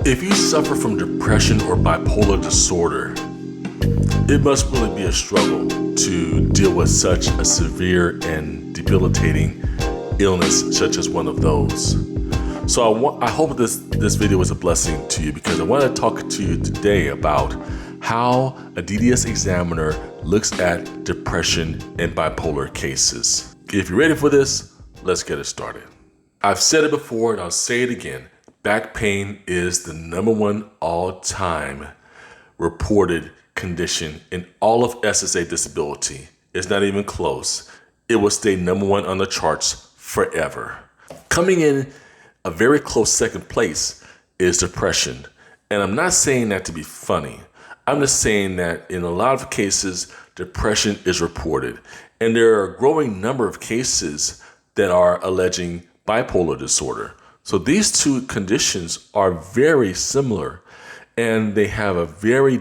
If you suffer from depression or bipolar disorder, it must really be a struggle to deal with such a severe and debilitating illness such as one of those. So I hope this video was a blessing to you, because I want to talk to you today about how a DDS examiner looks at depression and bipolar cases. If you're ready for this, let's get it started. I've said it before and I'll say it again. Back pain is the #1 all-time reported condition in all of SSA disability. It's not even close. It will stay #1 on the charts forever. Coming in a very close second place is depression. And I'm not saying that to be funny. I'm just saying that in a lot of cases, depression is reported. And there are a growing number of cases that are alleging bipolar disorder. So these two conditions are very similar, and they have a very,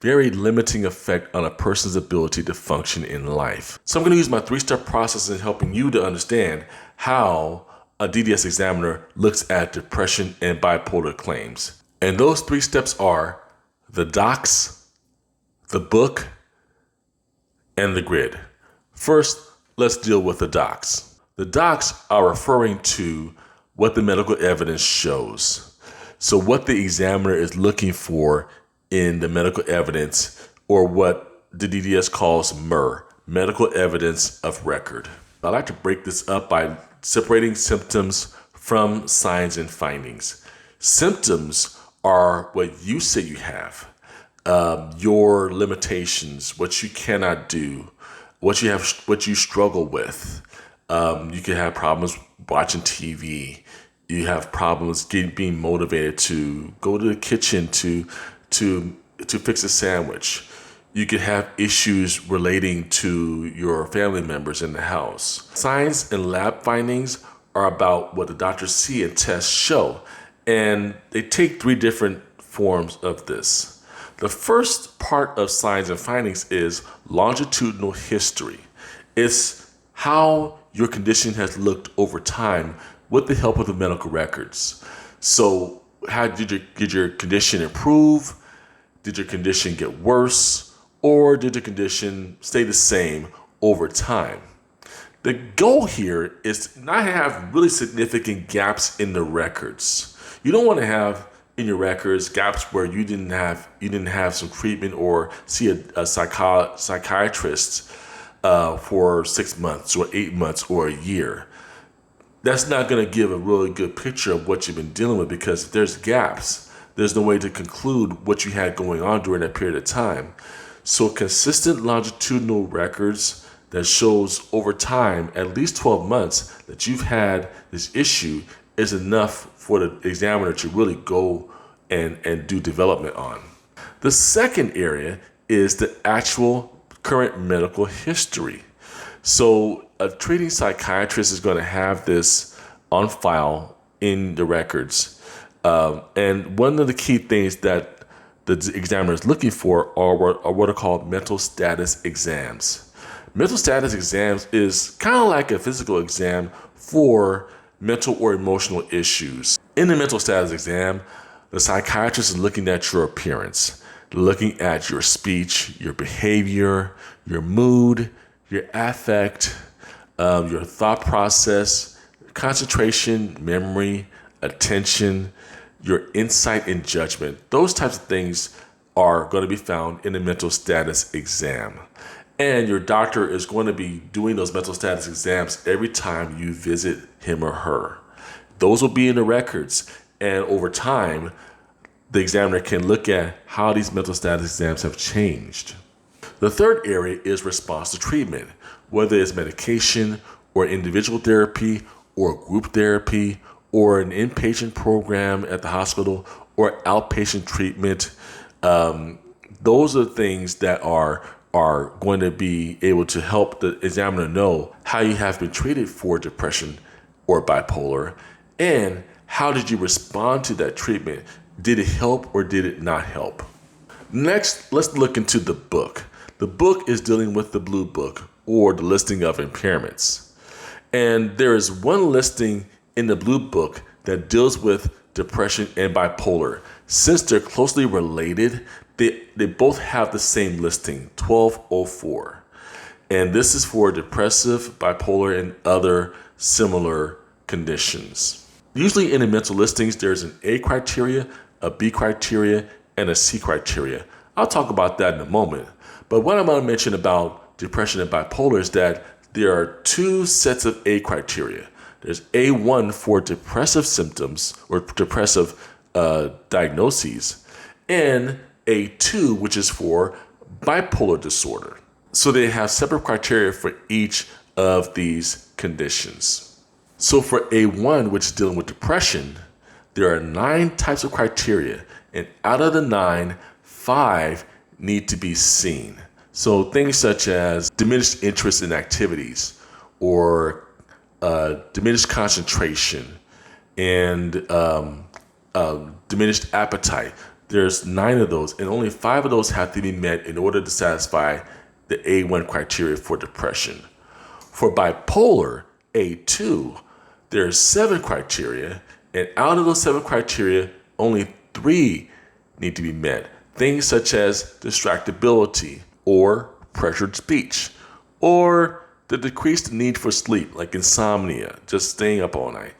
very limiting effect on a person's ability to function in life. So I'm going to use my 3-step process in helping you to understand how a DDS examiner looks at depression and bipolar claims. And those 3 steps are the docs, the book, and the grid. First, let's deal with the docs. The docs are referring to what the medical evidence shows. So what the examiner is looking for in the medical evidence, or what the DDS calls MR, medical evidence of record. I like to break this up by separating symptoms from signs and findings. Symptoms are what you say you have, your limitations, what you cannot do, what you struggle with. You can have problems watching TV. You have problems being motivated to go to the kitchen to fix a sandwich. You could have issues relating to your family members in the house. Signs and lab findings are about what the doctors see and tests show. And they take 3 different forms of this. The first part of signs and findings is longitudinal history. It's how your condition has looked over time with the help of the medical records. So how did your condition improve? Did your condition get worse? Or did the condition stay the same over time? The goal here is to not have really significant gaps in the records. You don't want to have in your records gaps where you didn't have some treatment or see a psychiatrist for 6 months or 8 months or a year. That's not going to give a really good picture of what you've been dealing with, because if there's gaps, there's no way to conclude what you had going on during that period of time. So consistent longitudinal records that shows over time, at least 12 months, that you've had this issue is enough for the examiner to really go and do development on. The second area is the actual current medical history. So a treating psychiatrist is going to have this on file in the records. And one of the key things that the examiner is looking for are what are called mental status exams. Mental status exams is kind of like a physical exam for mental or emotional issues. In the mental status exam, the psychiatrist is looking at your appearance, looking at your speech, your behavior, your mood, your affect, your thought process, concentration, memory, attention, your insight and judgment. Those types of things are going to be found in the mental status exam. And your doctor is going to be doing those mental status exams every time you visit him or her. Those will be in the records. And over time, the examiner can look at how these mental status exams have changed. The third area is response to treatment, whether it's medication or individual therapy or group therapy or an inpatient program at the hospital or outpatient treatment. Those are things that are going to be able to help the examiner know how you have been treated for depression or bipolar, and how did you respond to that treatment? Did it help or did it not help? Next, let's look into the book. The book is dealing with the Blue Book, or the listing of impairments. And there is one listing in the Blue Book that deals with depression, and bipolar. Since they're closely related, they both have the same listing, 1204. And this is for depressive, bipolar, and other similar conditions. Usually in the mental listings, there's an A criteria, a B criteria, and a C criteria. I'll talk about that in a moment. But what I'm going to mention about depression and bipolar is that there are two sets of A criteria. There's A1 for depressive symptoms or depressive diagnoses, and A2, which is for bipolar disorder. So they have separate criteria for each of these conditions. So for A1, which is dealing with depression, there are 9 types of criteria, and out of the 9, 5 need to be seen. So things such as diminished interest in activities, or diminished concentration, and diminished appetite. There's 9 of those, and only 5 of those have to be met in order to satisfy the A1 criteria for depression. For bipolar, A2, there's 7 criteria, and out of those 7 criteria, only 3 need to be met. Things such as distractibility, or pressured speech, or the decreased need for sleep, like insomnia, just staying up all night.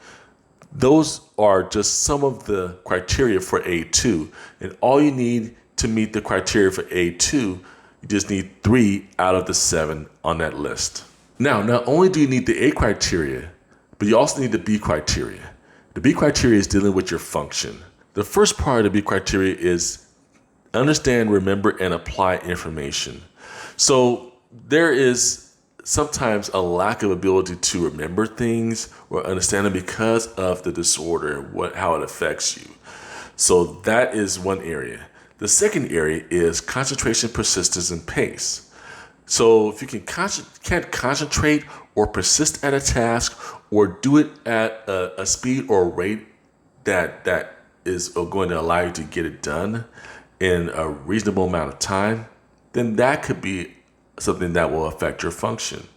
Those are just some of the criteria for A2, and all you need to meet the criteria for A2, you just need 3 out of the 7 on that list. Now, not only do you need the A criteria, but you also need the B criteria. The B criteria is dealing with your function. The first part of the B criteria is understand, remember, and apply information. So there is sometimes a lack of ability to remember things or understand them because of the disorder, how it affects you. So that is one area. The second area is concentration, persistence, and pace. So if you can't concentrate or persist at a task or do it at a speed or a rate that is going to allow you to get it done in a reasonable amount of time, then that could be something that will affect your function.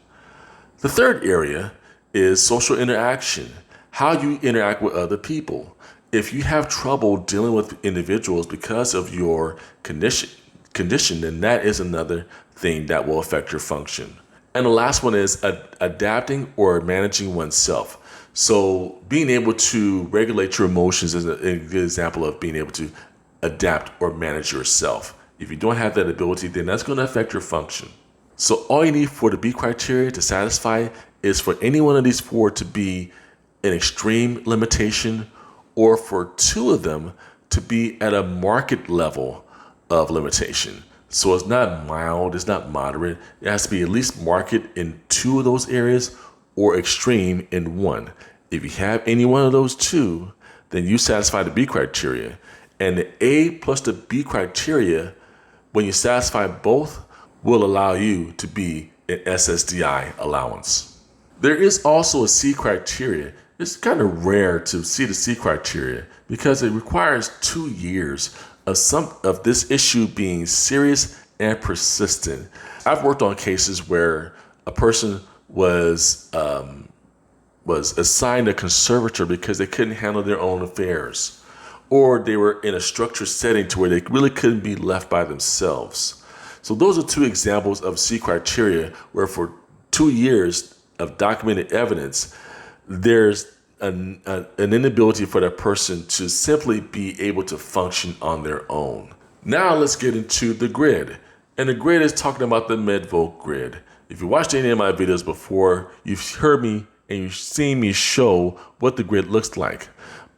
The third area is social interaction, how you interact with other people. If you have trouble dealing with individuals because of your condition, then that is another thing that will affect your function. And the last one is adapting or managing oneself. So being able to regulate your emotions is a good example of being able to adapt or manage yourself. If you don't have that ability, then that's going to affect your function. So all you need for the B criteria to satisfy is for any one of these 4 to be an extreme limitation, or for 2 of them to be at a market level of limitation. So it's not mild, it's not moderate. It has to be at least market in 2 of those areas or extreme in 1. If you have any one of those 2, then you satisfy the B criteria. And the A plus the B criteria, when you satisfy both, will allow you to be an SSDI allowance. There is also a C criteria. It's kind of rare to see the C criteria because it requires 2 years of this issue being serious and persistent. I've worked on cases where a person was assigned a conservator because they couldn't handle their own affairs, or they were in a structured setting to where they really couldn't be left by themselves. So those are 2 examples of C criteria where for 2 years of documented evidence, there's an inability for that person to simply be able to function on their own. Now let's get into the grid. And the grid is talking about the Medvolt grid. If you watched any of my videos before, you've heard me and you've seen me show what the grid looks like.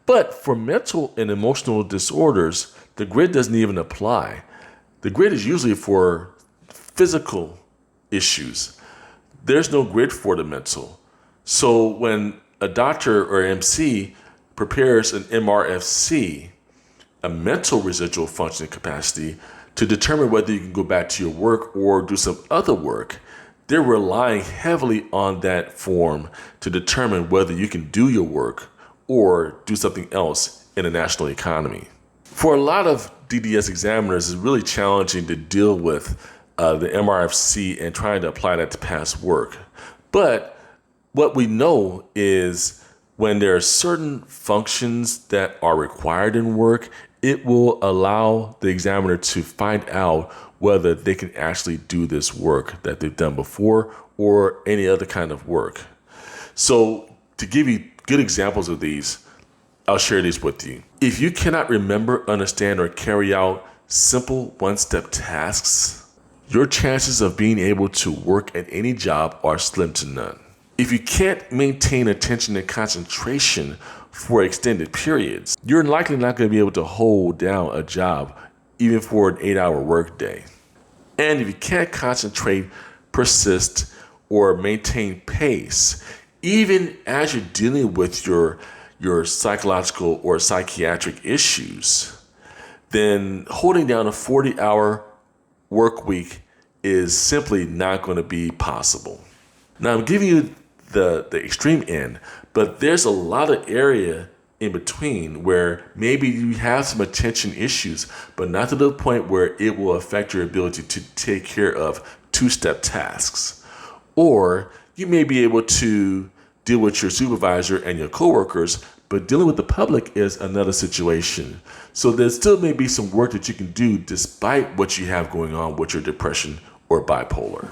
But for mental and emotional disorders, the grid doesn't even apply. The grid is usually for physical issues. There's no grid for the mental. So when a doctor or MC prepares an MRFC, a mental residual functioning capacity, to determine whether you can go back to your work or do some other work, they're relying heavily on that form to determine whether you can do your work or do something else in the national economy. For a lot of DDS examiners, it's really challenging to deal with the MRFC and trying to apply that to past work. But what we know is When there are certain functions that are required in work, it will allow the examiner to find out whether they can actually do this work that they've done before or any other kind of work. So to give you good examples of these, I'll share these with you. If you cannot remember, understand, or carry out simple one-step tasks, your chances of being able to work at any job are slim to none. If you can't maintain attention and concentration for extended periods, you're likely not going to be able to hold down a job even for an 8-hour workday. And if you can't concentrate, persist, or maintain pace, even as you're dealing with your psychological or psychiatric issues, then holding down a 40-hour work week is simply not going to be possible. Now, I'm giving you the extreme end, but there's a lot of area in between where maybe you have some attention issues, but not to the point where it will affect your ability to take care of two-step tasks. Or you may be able to deal with your supervisor and your coworkers, but dealing with the public is another situation. So there still may be some work that you can do despite what you have going on with your depression or bipolar.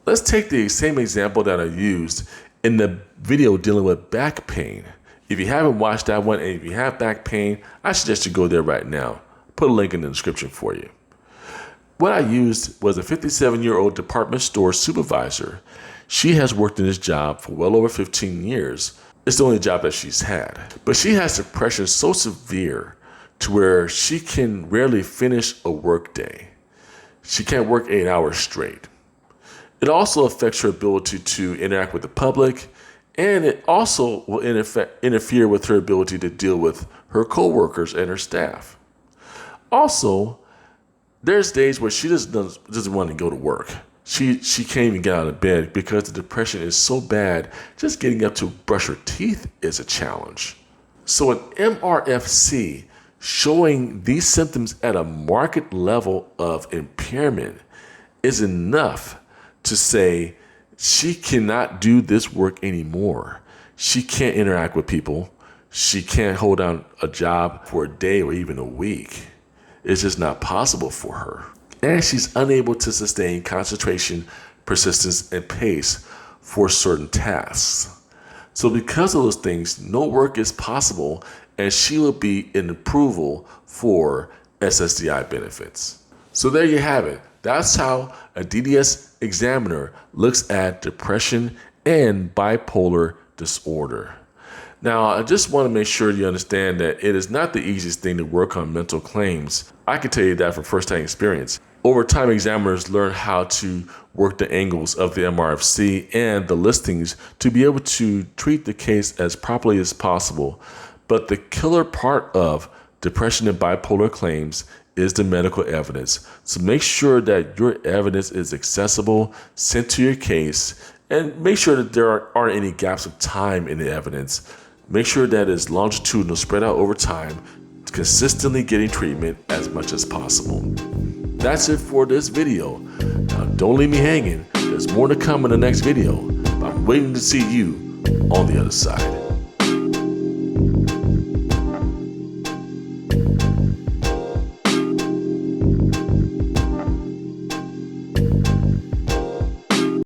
Let's take the same example that I used in the video dealing with back pain. If you haven't watched that one, and if you have back pain, I suggest you go there right now. Put a link in the description for you. What I used was a 57-year-old department store supervisor. She has worked in this job for well over 15 years. It's the only job that she's had. But she has depression so severe to where she can rarely finish a work day. She can't work 8 hours straight. It also affects her ability to interact with the public, and it also will interfere with her ability to deal with her coworkers and her staff. Also, there's days where she doesn't want to go to work. She can't even get out of bed because the depression is so bad, just getting up to brush her teeth is a challenge. So an MRFC showing these symptoms at a marked level of impairment is enough to say she cannot do this work anymore. She can't interact with people. She can't hold down a job for a day or even a week. It's just not possible for her. And she's unable to sustain concentration, persistence, and pace for certain tasks. So because of those things, no work is possible, and she will be in approval for SSDI benefits. So there you have it. That's how a DDS examiner looks at depression and bipolar disorder. Now, I just want to make sure you understand that it is not the easiest thing to work on mental claims. I can tell you that from first-hand experience. Over time, examiners learn how to work the angles of the MRFC and the listings to be able to treat the case as properly as possible. But the killer part of depression and bipolar claims is the medical evidence. So make sure that your evidence is accessible, sent to your case, and make sure that there aren't any gaps of time in the evidence. Make sure that it's longitudinal, spread out over time, consistently getting treatment as much as possible. That's it for this video. Now don't leave me hanging. There's more to come in the next video. I'm waiting to see you on the other side.